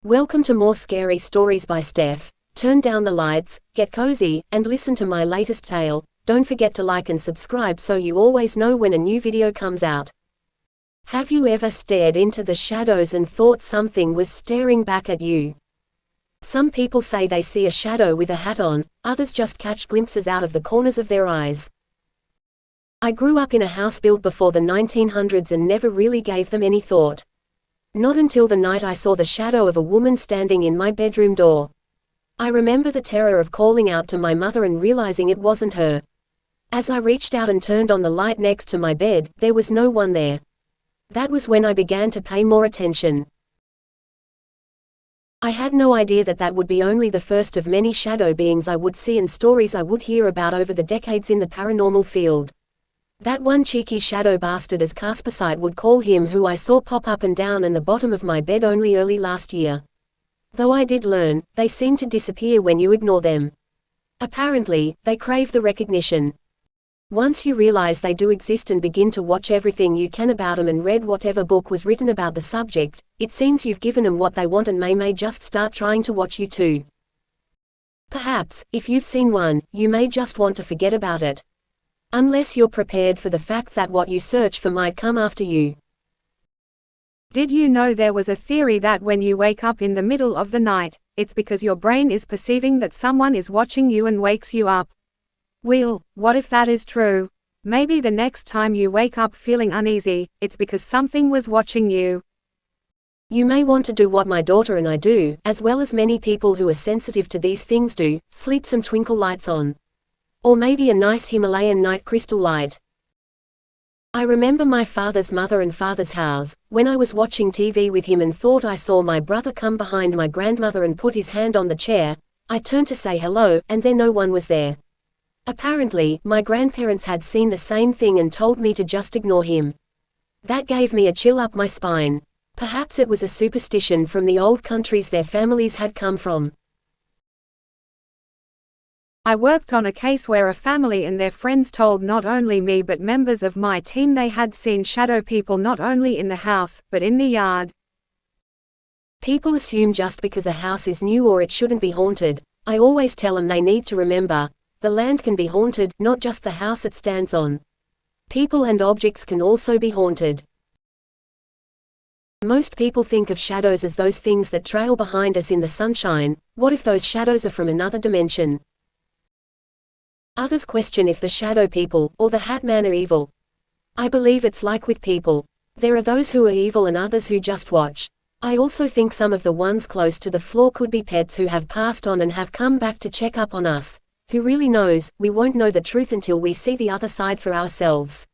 Welcome to more scary stories by Steph. Turn down the lights, get cozy, and listen to my latest tale. Don't forget to like and subscribe so you always know when a new video comes out. Have you ever stared into the shadows and thought something was staring back at you? Some people say they see a shadow with a hat on, others just catch glimpses out of the corners of their eyes. I grew up in a house built before the 1900s and never really gave them any thought. Not until the night I saw the shadow of a woman standing in my bedroom door. I remember the terror of calling out to my mother and realizing it wasn't her. As I reached out and turned on the light next to my bed, there was no one there. That was when I began to pay more attention. I had no idea that would be only the first of many shadow beings I would see and stories I would hear about over the decades in the paranormal field. That one cheeky shadow bastard, as Caspersight would call him, who I saw pop up and down in the bottom of my bed only early last year. Though I did learn, they seem to disappear when you ignore them. Apparently, they crave the recognition. Once you realize they do exist and begin to watch everything you can about them and read whatever book was written about the subject, it seems you've given them what they want and may just start trying to watch you too. Perhaps, if you've seen one, you may just want to forget about it. Unless you're prepared for the fact that what you search for might come after you. Did you know there was a theory that when you wake up in the middle of the night, it's because your brain is perceiving that someone is watching you and wakes you up? Well, what if that is true? Maybe the next time you wake up feeling uneasy, it's because something was watching you. You may want to do what my daughter and I do, as well as many people who are sensitive to these things do: sleep some twinkle lights on. Or maybe a nice Himalayan night crystal light. I remember my father's mother and father's house, when I was watching TV with him and thought I saw my brother come behind my grandmother and put his hand on the chair. I turned to say hello, and there no one was there. Apparently, my grandparents had seen the same thing and told me to just ignore him. That gave me a chill up my spine. Perhaps it was a superstition from the old countries their families had come from. I worked on a case where a family and their friends told not only me but members of my team they had seen shadow people not only in the house, but in the yard. People assume just because a house is new or it shouldn't be haunted. I always tell them they need to remember, the land can be haunted, not just the house it stands on. People and objects can also be haunted. Most people think of shadows as those things that trail behind us in the sunshine. What if those shadows are from another dimension? Others question if the shadow people, or the Hat Man, are evil. I believe it's like with people. There are those who are evil and others who just watch. I also think some of the ones close to the floor could be pets who have passed on and have come back to check up on us. Who really knows? We won't know the truth until we see the other side for ourselves.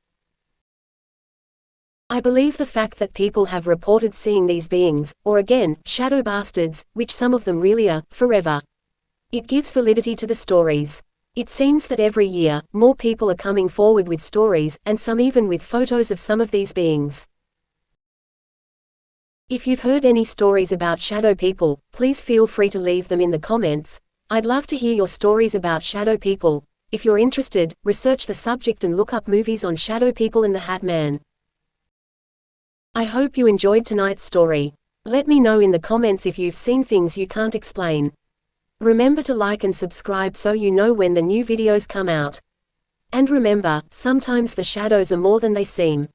I believe the fact that people have reported seeing these beings, or again, shadow bastards, which some of them really are, forever. It gives validity to the stories. It seems that every year, more people are coming forward with stories, and some even with photos of some of these beings. If you've heard any stories about shadow people, please feel free to leave them in the comments. I'd love to hear your stories about shadow people. If you're interested, research the subject and look up movies on shadow people and the Hat Man. I hope you enjoyed tonight's story. Let me know in the comments if you've seen things you can't explain. Remember to like and subscribe so you know when the new videos come out. And remember, sometimes the shadows are more than they seem.